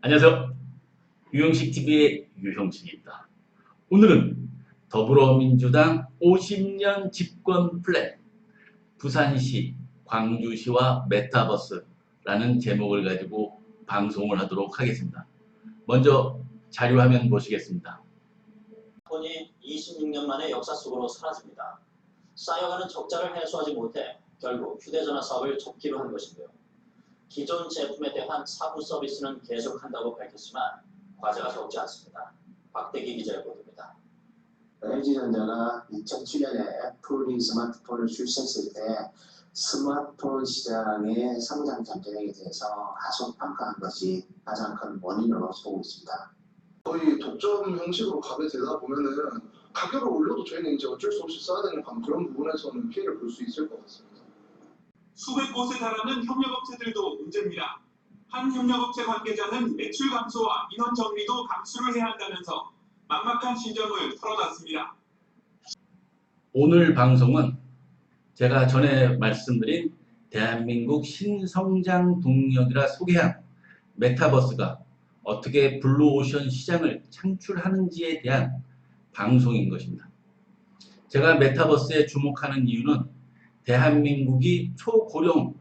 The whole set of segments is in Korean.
안녕하세요. 유형식TV의 유형식입니다. 오늘은 더불어민주당 50년 집권 플랜, 부산시, 광주시와 메타버스라는 제목을 가지고 방송을 하도록 하겠습니다. 먼저 자료화면 보시겠습니다. 폰이 26년 만에 역사 속으로 사라집니다. 쌓여가는 적자를 해소하지 못해 결국 휴대전화 사업을 접기로 한 것인데요. 기존 제품에 대한 사부 서비스는 계속한다고 밝혔지만 과제가 적지 않습니다. 박대기 기자의 보도입니다. LG전자가 2007년에 애플이 스마트폰을 출시했을 때 스마트폰 시장의 성장 잠재력에 대해서 다소 평가한 것이 가장 큰 원인으로 보고 있습니다. 거의 독점 형식으로 가게 되다 보면은 가격을 올려도 저희는 이제 어쩔 수 없이 써야 되는 그런 부분에서는 피해를 볼 수 있을 것 같습니다. 수백 곳에 달하는 협력업체들도 문제입니다. 한 협력업체 관계자는 매출 감소와 인원 정리도 감수를 해야 한다면서 막막한 심정을 털어놨습니다. 오늘 방송은 제가 전에 말씀드린 대한민국 신성장 동력이라 소개한 메타버스가 어떻게 블루오션 시장을 창출하는지에 대한 방송인 것입니다. 제가 메타버스에 주목하는 이유는 대한민국이 초고령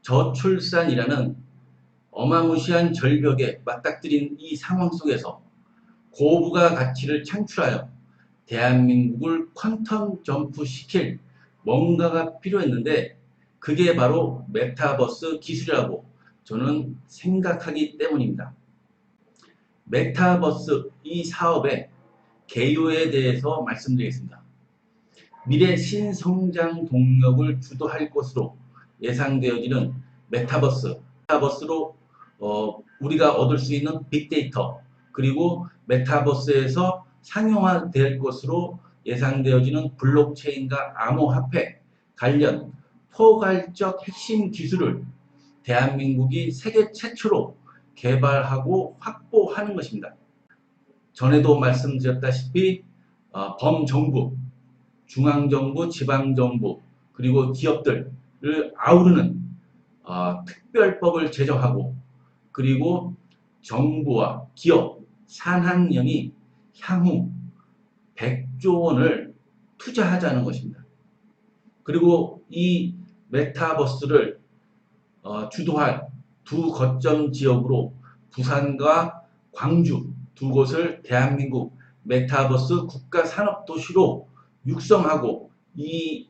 저출산이라는 어마무시한 절벽에 맞닥뜨린 이 상황 속에서 고부가 가치를 창출하여 대한민국을 퀀텀 점프 시킬 뭔가가 필요했는데 그게 바로 메타버스 기술이라고 저는 생각하기 때문입니다. 메타버스 이 사업의 개요에 대해서 말씀드리겠습니다. 미래 신성장 동력을 주도할 것으로 예상되어지는 메타버스로 우리가 얻을 수 있는 빅데이터, 그리고 메타버스에서 상용화될 것으로 예상되어지는 블록체인과 암호화폐 관련 포괄적 핵심 기술을 대한민국이 세계 최초로 개발하고 확보하는 것입니다. 전에도 말씀드렸다시피 범정부, 중앙정부, 지방정부, 그리고 기업들을 아우르는 특별법을 제정하고, 그리고 정부와 기업, 산학연이 향후 100조 원을 투자하자는 것입니다. 그리고 이 메타버스를 주도할 두 거점 지역으로 부산과 광주 두 곳을 대한민국 메타버스 국가산업도시로 육성하고, 이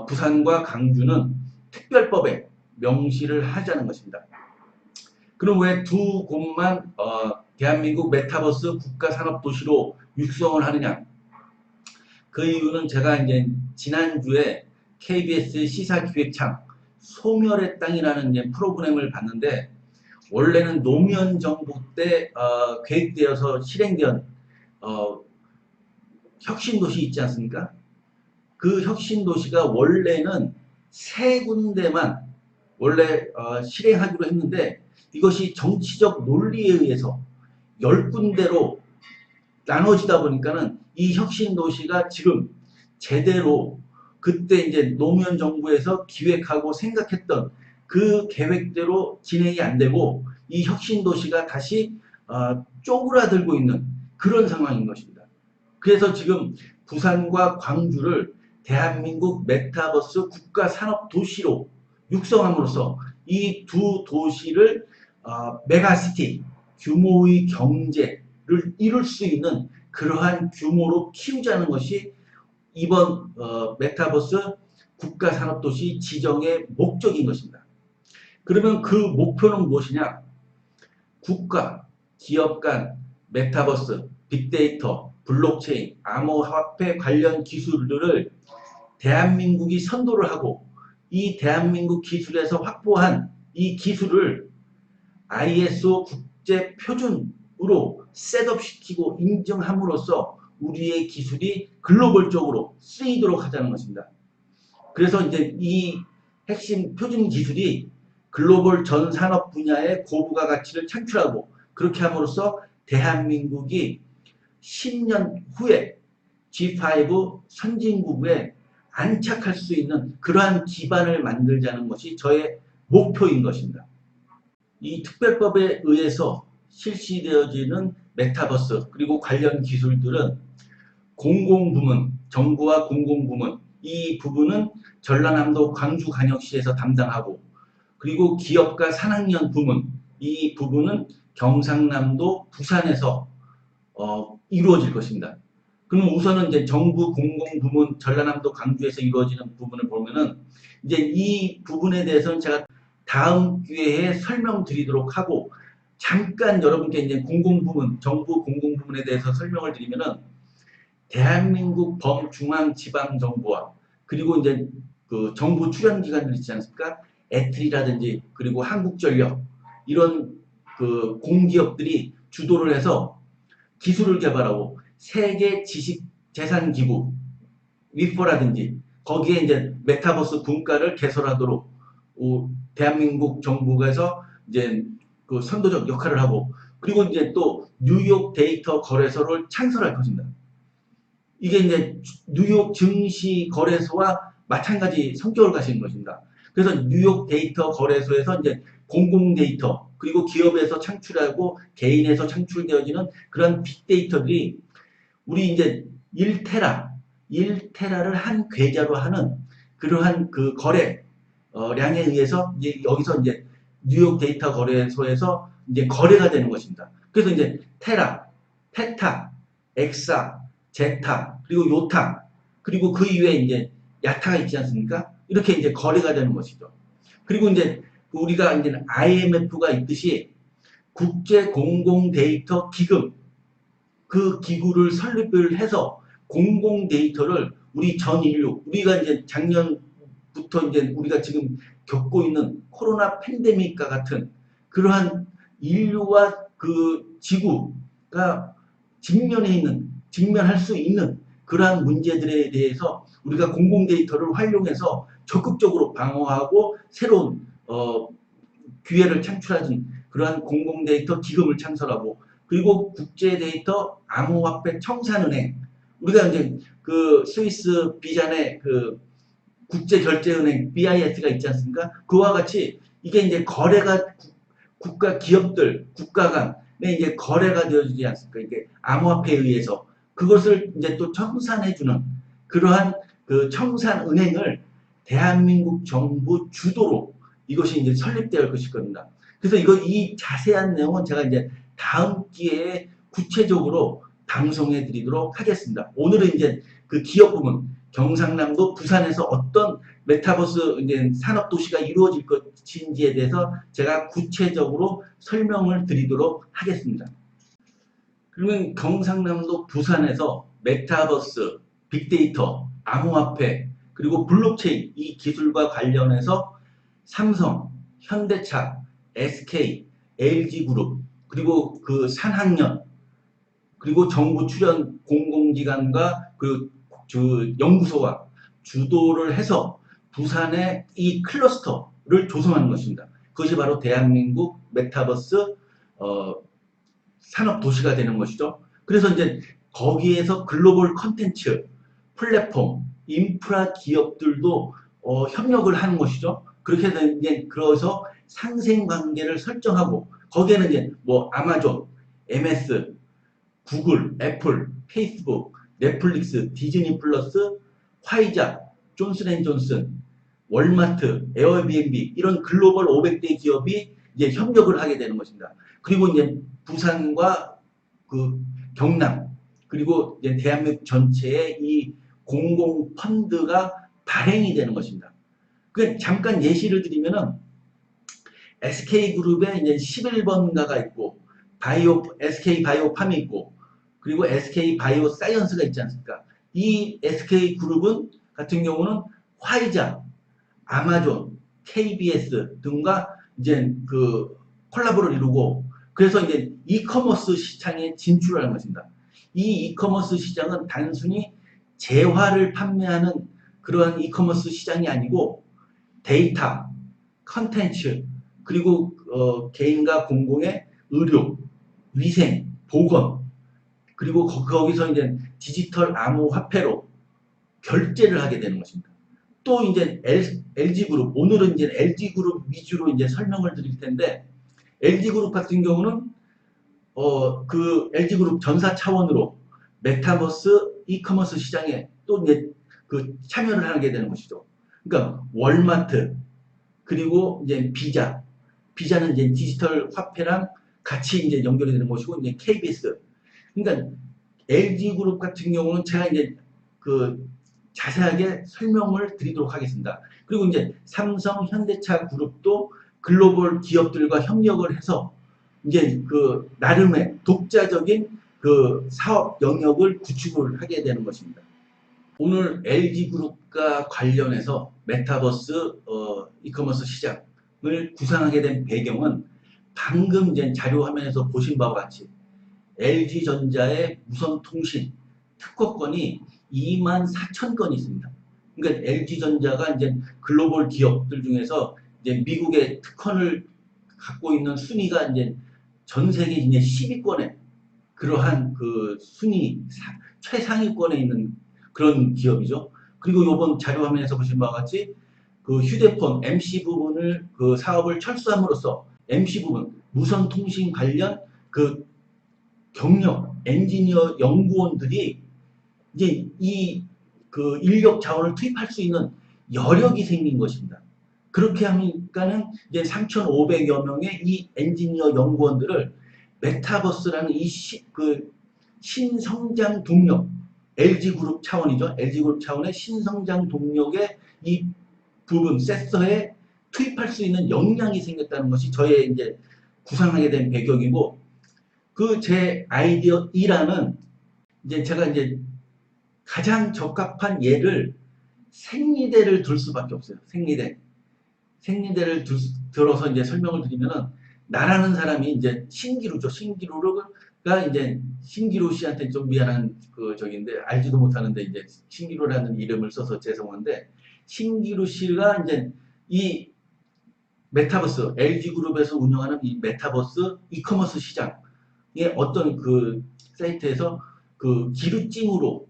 부산과 광주는 특별법에 명시를 하자는 것입니다. 그럼 왜 두 곳만 대한민국 메타버스 국가산업도시로 육성을 하느냐? 그 이유는 제가 이제 지난주에 KBS 시사기획창 소멸의 땅이라는 프로그램을 봤는데, 원래는 노무현 정부 때 계획되어서 실행된 혁신도시 있지 않습니까? 그 혁신도시가 원래는 세 군데만 원래 실행하기로 했는데, 이것이 정치적 논리에 의해서 10군데로 나눠지다 보니까는 이 혁신도시가 지금 제대로 그때 이제 노무현 정부에서 기획하고 생각했던 그 계획대로 진행이 안 되고, 이 혁신도시가 다시 쪼그라들고 있는 그런 상황인 것입니다. 그래서 지금 부산과 광주를 대한민국 메타버스 국가산업도시로 육성함으로써 이 두 도시를 메가시티, 규모의 경제를 이룰 수 있는 그러한 규모로 키우자는 것이 이번 메타버스 국가산업도시 지정의 목적인 것입니다. 그러면 그 목표는 무엇이냐? 국가, 기업 간 메타버스, 빅데이터, 블록체인, 암호화폐 관련 기술들을 대한민국이 선도를 하고, 이 대한민국 기술에서 확보한 이 기술을 ISO 국제 표준으로 셋업시키고 인증함으로써 우리의 기술이 글로벌적으로 쓰이도록 하자는 것입니다. 그래서 이제 이 핵심 표준 기술이 글로벌 전 산업 분야의 고부가 가치를 창출하고, 그렇게 함으로써 대한민국이 10년 후에 G5 선진국에 안착할 수 있는 그러한 기반을 만들자는 것이 저의 목표인 것입니다. 이 특별법에 의해서 실시되어지는 메타버스 그리고 관련 기술들은 공공부문, 정부와 공공부문 이 부분은 전라남도 광주광역시에서 담당하고 그리고 기업과 산학연 부문 이 부분은 경상남도 부산에서 이루어질 것입니다. 그럼 우선은 이제 정부 공공부문 전라남도 광주에서 이루어지는 부분을 보면은 이제 이 부분에 대해서는 제가 다음 기회에 설명드리도록 하고 잠깐 여러분께 이제 공공부문, 정부 공공부문에 대해서 설명을 드리면은 대한민국 범중앙지방정부와 그리고 이제 그 정부 출연기관들 있지 않습니까? 애틀이라든지 그리고 한국전력 이런 그 공기업들이 주도를 해서 기술을 개발하고 세계 지식재산기구 위퍼라든지 거기에 이제 메타버스 분과를 개설하도록 대한민국 정부에서 이제 그 선도적 역할을 하고 그리고 이제 또 뉴욕 데이터 거래소를 창설할 것입니다. 이게 이제 뉴욕 증시 거래소와 마찬가지 성격을 가진 것입니다. 그래서 뉴욕 데이터 거래소에서 이제 공공 데이터 그리고 기업에서 창출하고 개인에서 창출되어지는 그런 빅데이터들이 우리 이제 1테라를 한 계좌로 하는 그러한 그 거래량에 의해서 이제 여기서 이제 뉴욕 데이터 거래소에서 이제 거래가 되는 것입니다. 그래서 이제 테라, 페타, 엑사, 제타, 그리고 요타, 그리고 그 이외에 이제 야타가 있지 않습니까? 이렇게 이제 거래가 되는 것이죠. 그리고 이제 우리가 이제 IMF가 있듯이 국제 공공 데이터 기금 그 기구를 설립을 해서 공공 데이터를 우리 전 인류 우리가 이제 작년부터 이제 우리가 지금 겪고 있는 코로나 팬데믹과 같은 그러한 인류와 그 지구가 직면할 수 있는 그러한 문제들에 대해서 우리가 공공 데이터를 활용해서 적극적으로 방어하고 새로운 기회를 창출하는 그러한 공공 데이터 기금을 창설하고 그리고 국제 데이터 암호화폐 청산은행 우리가 이제 그 스위스 비잔의 그 국제결제은행 BIS가 있지 않습니까? 그와 같이 이게 이제 거래가 국가 기업들 국가 간에 이제 거래가 되어지지 않습니까? 이게 암호화폐에 의해서 그것을 이제 또 청산해주는 그러한 그 청산은행을 대한민국 정부 주도로 이것이 이제 설립되어 것일 겁니다. 그래서 이 자세한 내용은 제가 이제 다음 기회에 구체적으로 방송해 드리도록 하겠습니다. 오늘은 이제 그 기업 부문 경상남도 부산에서 어떤 메타버스 이제 산업 도시가 이루어질 것인지에 대해서 제가 구체적으로 설명을 드리도록 하겠습니다. 그러면 경상남도 부산에서 메타버스, 빅데이터, 암호화폐 그리고 블록체인 이 기술과 관련해서 삼성, 현대차, SK, LG그룹 그리고 그 산학연 그리고 정부 출연 공공기관과 그 연구소와 주도를 해서 부산의 이 클러스터를 조성하는 것입니다. 그것이 바로 대한민국 메타버스 산업 도시가 되는 것이죠. 그래서 이제 거기에서 글로벌 컨텐츠, 플랫폼, 인프라 기업들도 협력을 하는 것이죠. 그렇게 되면 이제 그래서 상생관계를 설정하고 거기에는 이제 뭐 아마존, MS, 구글, 애플, 페이스북, 넷플릭스, 디즈니 플러스, 화이자, 존슨앤존슨, 월마트, 에어비앤비 이런 글로벌 500대 기업이 이제 협력을 하게 되는 것입니다. 그리고 이제 부산과 그 경남 그리고 이제 대한민국 전체의 이 공공 펀드가 발행이 되는 것입니다. 그 잠깐 예시를 드리면은 SK그룹에 이제 11번가가 있고 SK 바이오팜이 있고 그리고 SK 바이오 사이언스가 있지 않습니까? 이 SK그룹은 같은 경우는 화이자, 아마존, KBS 등과 이제 그 콜라보를 이루고 그래서 이제 이커머스 시장에 진출하는 것입니다. 이 이커머스 시장은 단순히 재화를 판매하는 그러한 이커머스 시장이 아니고 데이터, 컨텐츠, 그리고 개인과 공공의 의료, 위생, 보건, 그리고 거기서 이제 디지털 암호화폐로 결제를 하게 되는 것입니다. 또 이제 LG그룹, 오늘은 이제 LG그룹 위주로 이제 설명을 드릴 텐데, LG그룹 같은 경우는 그 LG그룹 전사 차원으로 메타버스 이커머스 시장에 또 이제 그 참여를 하게 되는 것이죠. 그러니까 월마트 그리고 이제 비자는 이제 디지털 화폐랑 같이 이제 연결이 되는 것이고 이제 KBS. 그러니까 LG그룹 같은 경우는 제가 이제 그 자세하게 설명을 드리도록 하겠습니다. 그리고 이제 삼성, 현대차 그룹도 글로벌 기업들과 협력을 해서 이제 그 나름의 독자적인 그 사업 영역을 구축을 하게 되는 것입니다. 오늘 LG그룹과 관련해서 메타버스 이커머스 시장을 구상하게 된 배경은 방금 이제 자료 화면에서 보신 바와 같이 LG전자의 무선통신 특허권이 24,000건이 있습니다. 그러니까 LG전자가 이제 글로벌 기업들 중에서 이제 미국의 특허를 갖고 있는 순위가 이제 전 세계 이제 10위권에 그러한 그 순위 최상위권에 있는 그런 기업이죠. 그리고 이번 자료 화면에서 보신 바와 같이 그 휴대폰 MC 부분을 그 사업을 철수함으로써 MC 부분 무선 통신 관련 그 경력 엔지니어 연구원들이 이제 이 그 인력 자원을 투입할 수 있는 여력이 생긴 것입니다. 그렇게 하니까는 이제 3,500여 명의 이 엔지니어 연구원들을 메타버스라는 그 신성장 동력, LG그룹 차원이죠. LG그룹 차원의 신성장 동력의 이 부분, 섹터에 투입할 수 있는 역량이 생겼다는 것이 저의 이제 구상하게 된 배경이고, 그 제 아이디어 2라는 이제 제가 이제 가장 적합한 예를 생리대를 들 수밖에 없어요. 생리대를 들어서 이제 설명을 드리면은 나라는 사람이 이제 신기루죠. 신기루가 이제 신기루 씨한테 좀 미안한 그 저기인데 알지도 못하는데 이제 신기루라는 이름을 써서 죄송한데 신기루 씨가 이제 이 메타버스 LG그룹에서 운영하는 이 메타버스 이커머스 시장의 어떤 그 사이트에서 그 기루증으로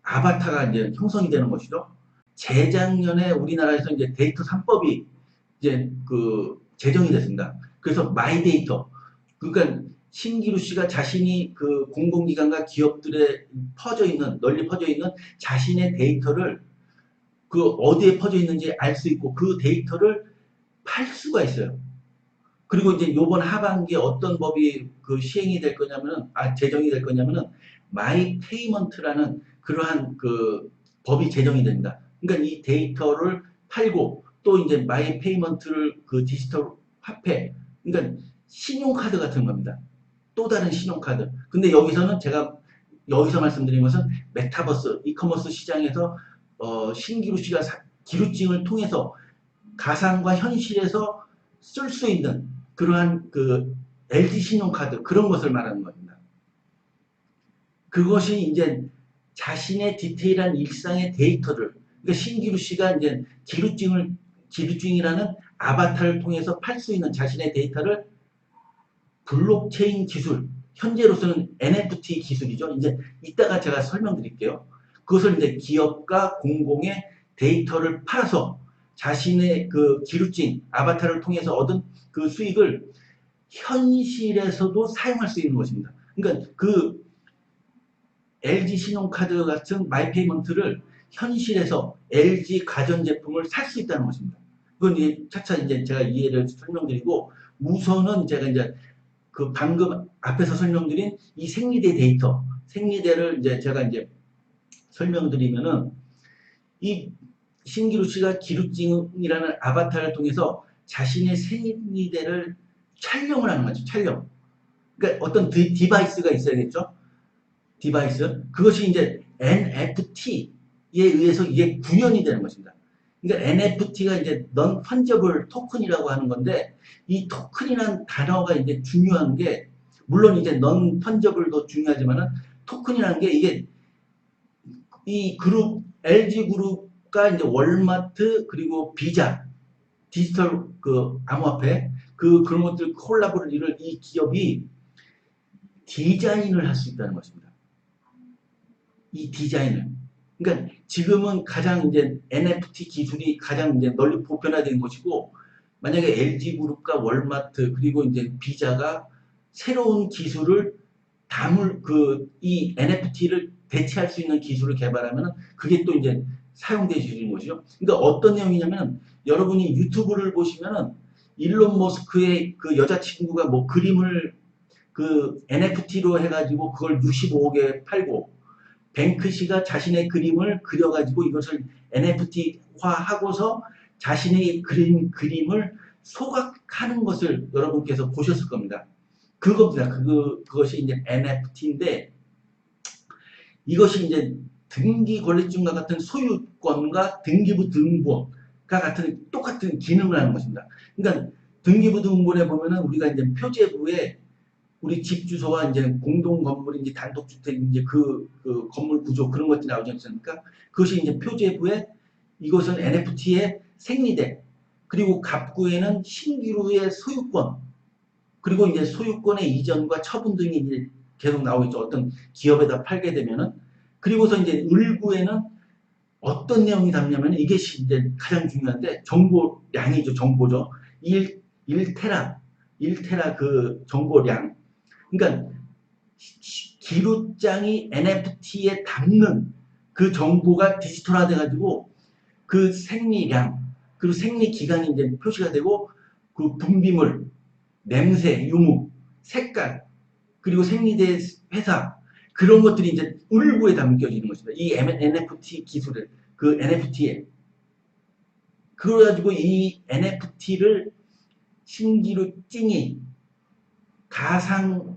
아바타가 이제 형성이 되는 것이죠. 재작년에 우리나라에서 이제 데이터 3법이 이제 그 제정이 됐습니다. 그래서 마이 데이터, 그러니까 신기루 씨가 자신이 그 공공기관과 기업들에 널리 퍼져 있는 자신의 데이터를 그 어디에 퍼져 있는지 알 수 있고 그 데이터를 팔 수가 있어요. 그리고 이제 이번 하반기에 어떤 법이 그 시행이 될 거냐면은 제정이 될 거냐면은 마이 페이먼트라는 그러한 그 법이 제정이 됩니다. 그러니까 이 데이터를 팔고 또 이제 마이 페이먼트를 그 디지털 화폐, 그러니까 신용카드 같은 겁니다. 또 다른 신용카드. 근데 여기서는 제가 여기서 말씀드린 것은 메타버스 이커머스 시장에서 신기루 씨가 기루증을 통해서 가상과 현실에서 쓸 수 있는 그러한 그 LG 신용카드 그런 것을 말하는 겁니다. 그것이 이제 자신의 디테일한 일상의 데이터를, 그러니까 신기루 씨가 이제 기루증이라는 아바타를 통해서 팔 수 있는 자신의 데이터를 블록체인 기술, 현재로서는 NFT 기술이죠. 이제 이따가 제가 설명드릴게요. 그것을 이제 기업과 공공의 데이터를 팔아서 자신의 그 기루증 아바타를 통해서 얻은 그 수익을 현실에서도 사용할 수 있는 것입니다. 그러니까 그 LG 신용카드 같은 마이페이먼트를 현실에서 LG 가전제품을 살 수 있다는 것입니다. 그건 이제 차차 이제 제가 이해를 설명드리고, 우선은 제가 이제 그 방금 앞에서 설명드린 이 생리대 데이터, 생리대를 이제 제가 이제 설명드리면은 이 신기루 씨가 기루증이라는 아바타를 통해서 자신의 생리대를 촬영을 하는 거죠. 촬영. 그러니까 어떤 디바이스가 있어야겠죠. 디바이스. 그것이 이제 NFT에 의해서 이게 구현이 되는 것입니다. 그러니까 NFT가 이제 non fungible 토큰이라고 하는 건데, 이 토큰이라는 단어가 이제 중요한 게, 물론 이제 non fungible도 중요하지만은 토큰이라는 게 이게 이 그룹 LG 그룹과 이제 월마트 그리고 비자 디지털 그 암호화폐 그런 것들 콜라보를 이룰 이 기업이 디자인을 할 수 있다는 것입니다. 이 디자인을. 그러니까 지금은 가장 이제 NFT 기술이 가장 이제 널리 보편화된 것이고, 만약에 LG그룹과 월마트 그리고 이제 비자가 새로운 기술을 이 NFT를 대체할 수 있는 기술을 개발하면 그게 또 이제 사용되는 것이죠. 그러니까 어떤 내용이냐면 여러분이 유튜브를 보시면은 일론 머스크의 그 여자친구가 뭐 그림을 그 NFT로 해가지고 그걸 65억에 팔고 뱅크시가 자신의 그림을 그려가지고 이것을 NFT화하고서 자신의 그림을 소각하는 것을 여러분께서 보셨을 겁니다. 그겁니다. 그것이 이제 NFT인데 이것이 이제 등기 권리증과 같은 소유권과 등기부 등본과 같은 똑같은 기능을 하는 것입니다. 그러니까 등기부 등본에 보면은 우리가 이제 표제부에 우리 집 주소와 이제 공동 건물인지 단독주택인지 그 건물 구조 그런 것들이 나오지 않습니까? 그것이 이제 표제부에 이것은 NFT의 생리대 그리고 갑구에는 신기루의 소유권 그리고 이제 소유권의 이전과 처분 등이 이제 계속 나오겠죠. 어떤 기업에다 팔게 되면은 그리고서 이제 을구에는 어떤 내용이 담냐면 이것이 이제 가장 중요한데 정보량이죠. 정보죠. 1테라 그 정보량. 그러니까 기루장이 NFT에 담는 그 정보가 디지털화 돼가지고 그 생리량 그리고 생리 기간이 이제 표시가 되고 그 분비물, 냄새, 유무, 색깔 그리고 생리대 회사 그런 것들이 이제 을구에 담겨지는 것입니다. 이 NFT 기술을 그 NFT에 그래가지고 이 NFT를 신기루 찡이 가상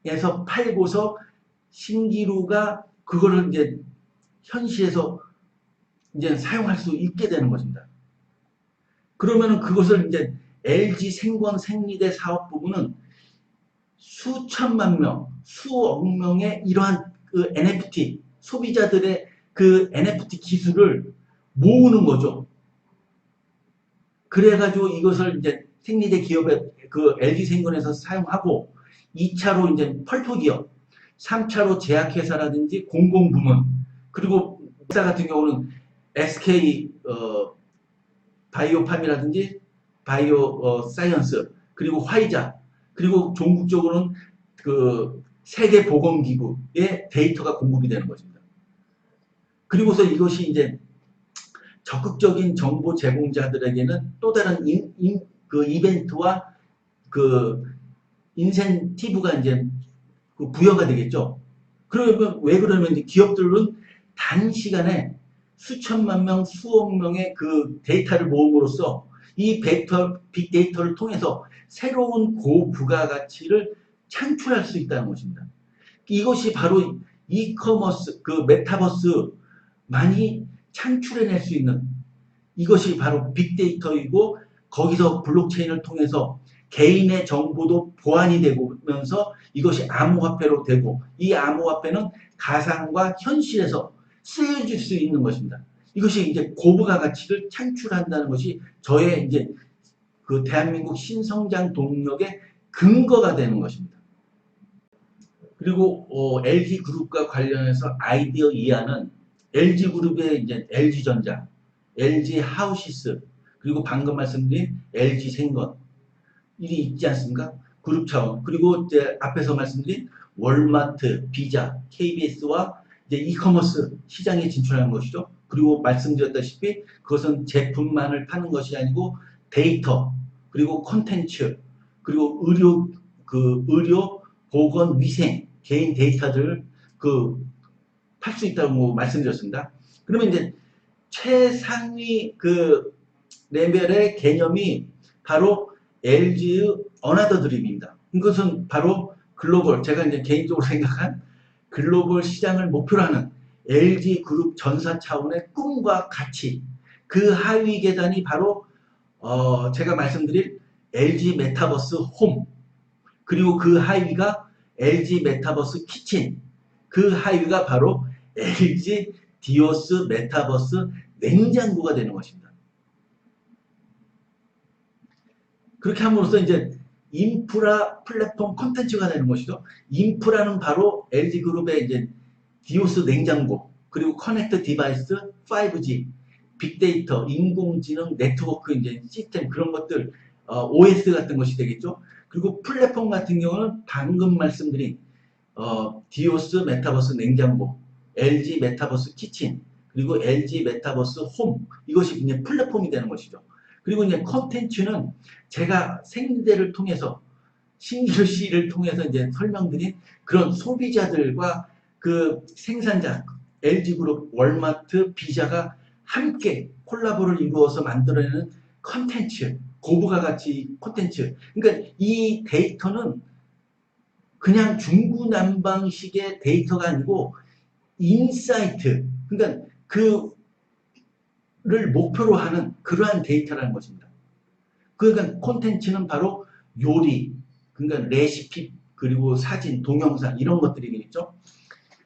에서 팔고서 신기루가 그거를 이제 현실에서 이제 사용할 수 있게 되는 것입니다. 그러면은 그것을 이제 LG 생권 생리대 사업 부분은 수천만 명, 수억 명의 이러한 그 NFT 소비자들의 그 NFT 기술을 모으는 거죠. 그래가지고 이것을 이제 생리대 기업에 그 LG 생권에서 사용하고 2차로 이제 펄토기업, 3차로 제약회사라든지 공공부문 그리고 회사 같은 경우는 SK 바이오팜이라든지 바이오 사이언스 그리고 화이자 그리고 종국적으로는 그 세계보건기구의 데이터가 공급이 되는 것입니다. 그리고서 이것이 이제 적극적인 정보 제공자들에게는 또 다른 그 이벤트와 그 인센티브가 이제 그 부여가 되겠죠. 그러면 왜 그러면 이제 기업들은 단시간에 수천만 명, 수억 명의 그 데이터를 모음으로써 이 빅데이터를 통해서 새로운 고부가가치를 창출할 수 있다는 것입니다. 이것이 바로 이커머스, 그 메타버스만이 창출해낼 수 있는 이것이 바로 빅데이터이고 거기서 블록체인을 통해서 개인의 정보도 보안이 되면서 이것이 암호화폐로 되고 이 암호화폐는 가상과 현실에서 쓰여질 수 있는 것입니다. 이것이 이제 고부가가치를 창출한다는 것이 저의 이제 그 대한민국 신성장 동력의 근거가 되는 것입니다. 그리고 LG그룹과 관련해서 아이디어 이하는 LG그룹의 이제 LG전자, LG하우시스 그리고 방금 말씀드린 LG생건 일이 있지 않습니까? 그룹 차원 그리고 이제 앞에서 말씀드린 월마트, 비자, KBS와 이제 이커머스 시장에 진출하는 것이죠. 그리고 말씀드렸다시피 그것은 제품만을 파는 것이 아니고 데이터 그리고 콘텐츠 그리고 의료, 보건, 위생 개인 데이터들을 팔 수 있다고 말씀드렸습니다. 그러면 이제 최상위 그 레벨의 개념이 바로 LG의 어나더 드림입니다. 이것은 바로 글로벌, 제가 이제 개인적으로 생각한 글로벌 시장을 목표로 하는 LG그룹 전사 차원의 꿈과 가치, 그 하위 계단이 바로 제가 말씀드릴 LG 메타버스 홈, 그리고 그 하위가 LG 메타버스 키친, 그 하위가 바로 LG 디오스 메타버스 냉장고가 되는 것입니다. 그렇게 함으로써 이제 인프라 플랫폼 콘텐츠가 되는 것이죠. 인프라는 바로 LG그룹의 이제 디오스 냉장고, 그리고 커넥트 디바이스 5G, 빅데이터, 인공지능, 네트워크 이제 시스템 그런 것들 OS 같은 것이 되겠죠. 그리고 플랫폼 같은 경우는 방금 말씀드린 디오스 메타버스 냉장고, LG 메타버스 키친, 그리고 LG 메타버스 홈 이것이 이제 플랫폼이 되는 것이죠. 그리고 이제 콘텐츠는 제가 생대를 통해서 신기루 씨를 통해서 이제 설명드린 그런 소비자들과 그 생산자 LG그룹, 월마트, 비자가 함께 콜라보를 이루어서 만들어내는 콘텐츠, 고부가 가치 콘텐츠. 그러니까 이 데이터는 그냥 중구난방식의 데이터가 아니고 인사이트, 그러니까 그를 목표로 하는 그러한 데이터라는 것입니다. 그러니까 콘텐츠는 바로 요리, 그러니까 레시피, 그리고 사진, 동영상 이런 것들이겠죠.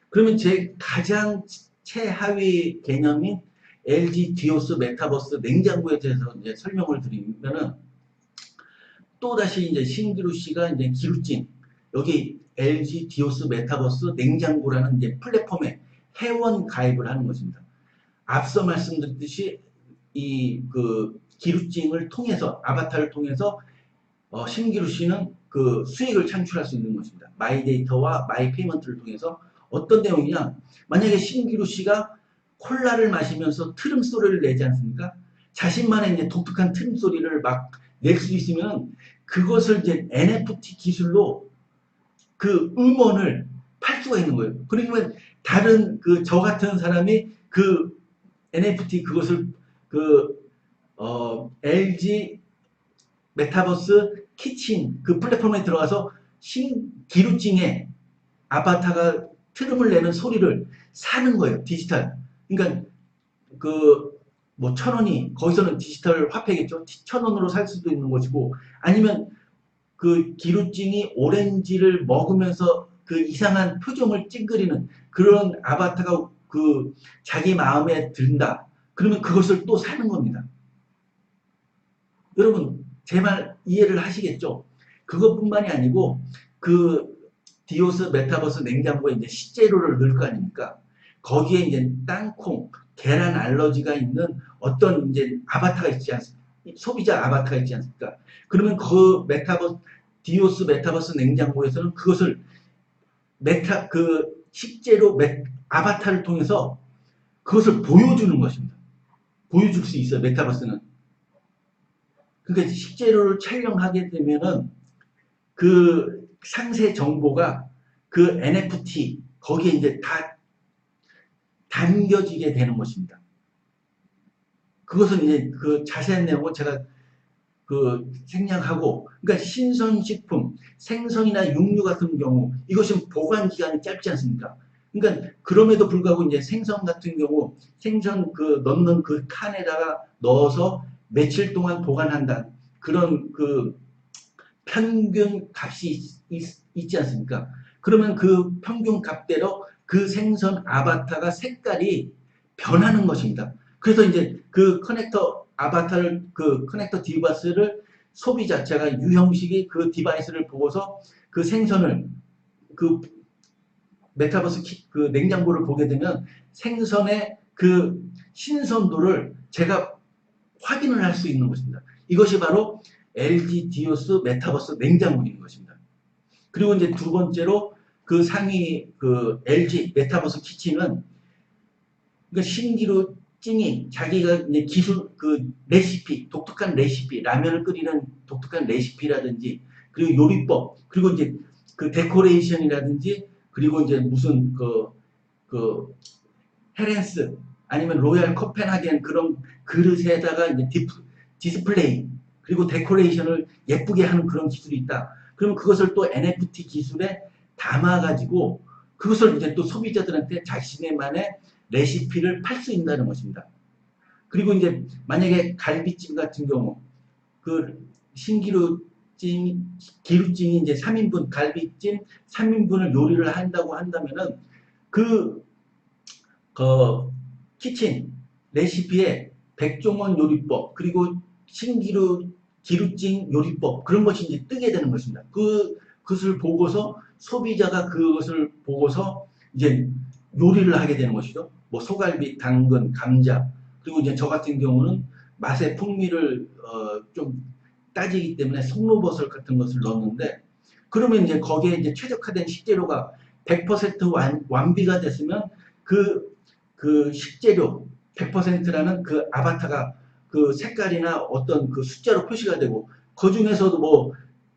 그러면 제 가장 최하위 개념인 LG 디오스 메타버스 냉장고에 대해서 이제 설명을 드리면은 또다시 이제 신기루 씨가 이제 기루찡 여기 LG 디오스 메타버스 냉장고라는 이제 플랫폼에 회원 가입을 하는 것입니다. 앞서 말씀드렸듯이 이 그 기루찡을 통해서 아바타를 통해서 신기루 씨는 그 수익을 창출할 수 있는 것입니다. 마이데이터와 마이페이먼트를 통해서 어떤 내용이냐? 만약에 신기루 씨가 콜라를 마시면서 트름 소리를 내지 않습니까? 자신만의 이제 독특한 트름 소리를 막 낼 수 있으면 그것을 이제 NFT 기술로 그 음원을 팔 수가 있는 거예요. 그러면 다른 그 저 같은 사람이 그 NFT 그것을 LG 메타버스 키친 그 플랫폼에 들어가서 기루찡의 아바타가 트름을 내는 소리를 사는 거예요. 디지털. 그러니까 그 뭐 1,000원이 거기서는 디지털 화폐겠죠. 1,000원으로 살 수도 있는 것이고 아니면 그 기루찡이 오렌지를 먹으면서 그 이상한 표정을 찡그리는 그런 아바타가 그 자기 마음에 든다. 그러면 그것을 또 사는 겁니다. 여러분 제 말 이해를 하시겠죠? 그것뿐만이 아니고 그 디오스 메타버스 냉장고에 이제 식재료를 넣을 거 아닙니까? 거기에 이제 땅콩, 계란 알러지가 있는 어떤 이제 아바타가 있지 않습니까? 소비자 아바타가 있지 않습니까? 그러면 그 디오스 메타버스 냉장고에서는 그것을 그 식재료 아바타를 통해서 그것을 보여주는 것입니다. 보여줄 수 있어요, 메타버스는. 그러니까 식재료를 촬영하게 되면은 그 상세 정보가 그 NFT 거기에 이제 다 담겨지게 되는 것입니다. 그것은 이제 그 자세한 내용은 제가 그 생략하고, 그러니까 신선식품, 생선이나 육류 같은 경우 이것은 보관 기간이 짧지 않습니까? 그러니까 그럼에도 불구하고 이제 생선 같은 경우 생선 그 넣는 그 칸에다가 넣어서 며칠 동안 보관한다. 그런 그 평균 값이 있지 않습니까? 그러면 그 평균 값대로 그 생선 아바타가 색깔이 변하는 것입니다. 그래서 이제 그 커넥터 아바타를 그 커넥터 디바이스를 소비자 제가 유형식이 그 디바이스를 보고서 그 생선을 그 메타버스 그 냉장고를 보게 되면 생선의 그 신선도를 제가 확인을 할 수 있는 것입니다. 이것이 바로 LG 디오스 메타버스 냉장고인 것입니다. 그리고 이제 두 번째로 그 상위 그 LG 메타버스 키친은 그러니까 신기루 찡이 자기가 이제 기술 그 레시피 독특한 레시피 라면을 끓이는 독특한 레시피라든지 그리고 요리법 그리고 이제 그 데코레이션이라든지 그리고 이제 무슨 그 헤렌스 아니면 로얄 코펜하겐 그런 그릇에다가 이제 디스플레이 그리고 데코레이션을 예쁘게 하는 그런 기술이 있다. 그러면 그것을 또 NFT 기술에 담아가지고 그것을 이제 또 소비자들한테 자신의만의 레시피를 팔 수 있다는 것입니다. 그리고 이제 만약에 갈비찜 같은 경우 그 기루찜이 이제 3인분 갈비찜 3인분을 요리를 한다고 한다면은 그 키친 레시피에 백종원 요리법 그리고 기루찜 요리법 그런 것이 이제 뜨게 되는 것입니다. 그것을 보고서 소비자가 그것을 보고서 이제 요리를 하게 되는 것이죠. 뭐 소갈비, 당근, 감자 그리고 이제 저 같은 경우는 맛의 풍미를 좀 따지기 때문에 송로버섯 같은 것을 넣었는데, 그러면 이제 거기에 이제 최적화된 식재료가 100% 완비가 됐으면 그 식재료 100%라는 그 아바타가 그 색깔이나 어떤 그 숫자로 표시가 되고, 그 중에서도 뭐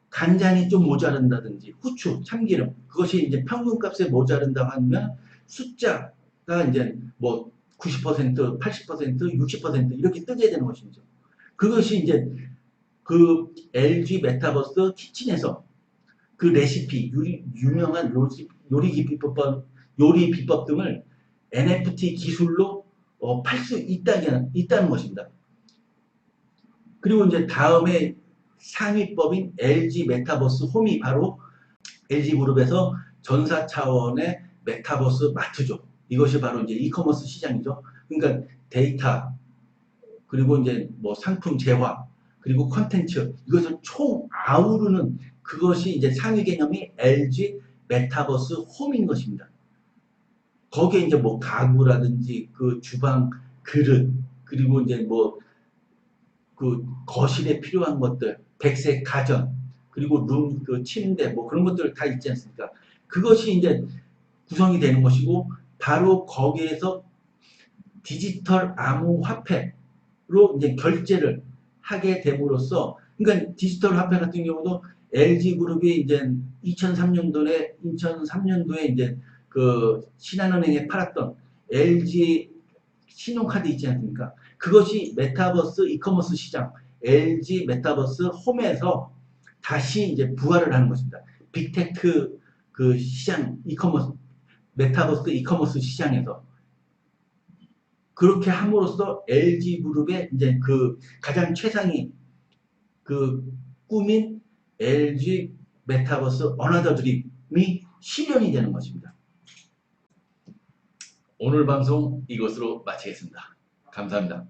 간장이 좀 모자른다든지 후추, 참기름, 그것이 이제 평균값에 모자른다고 하면 숫자가 이제 뭐 90%, 80%, 60% 이렇게 뜨게 되는 것이죠. 그것이 이제 그 LG 메타버스 키친에서 그 레시피, 유명한 요리 비법 등을 NFT 기술로 팔 수 있다는 것입니다. 그리고 이제 다음에 상위법인 LG 메타버스 홈이 바로 LG그룹에서 전사 차원의 메타버스 마트죠. 이것이 바로 이제 이커머스 시장이죠. 그러니까 데이터, 그리고 이제 뭐 상품 재화, 그리고 콘텐츠, 이것을 총 아우르는 그것이 이제 상위 개념이 LG 메타버스 홈인 것입니다. 거기에 이제 뭐 가구라든지 그 주방 그릇, 그리고 이제 뭐 그 거실에 필요한 것들, 백색 가전, 그리고 룸, 그 침대, 뭐 그런 것들 다 있지 않습니까? 그것이 이제 구성이 되는 것이고, 바로 거기에서 디지털 암호화폐로 이제 결제를 하게 됨으로써, 그러니까 디지털 화폐 같은 경우도 LG그룹이 이제 2003년도에 이제 그 신한은행에 팔았던 LG 신용카드 있지 않습니까? 그것이 메타버스 이커머스 시장, LG 메타버스 홈에서 다시 이제 부활을 하는 것입니다. 빅테크 그 시장, 이커머스, 메타버스 이커머스 시장에서 그렇게 함으로써 LG그룹의 이제 그 가장 최상위 그 꿈인 LG 메타버스 어나더 드림이 실현이 되는 것입니다. 오늘 방송 이것으로 마치겠습니다. 감사합니다.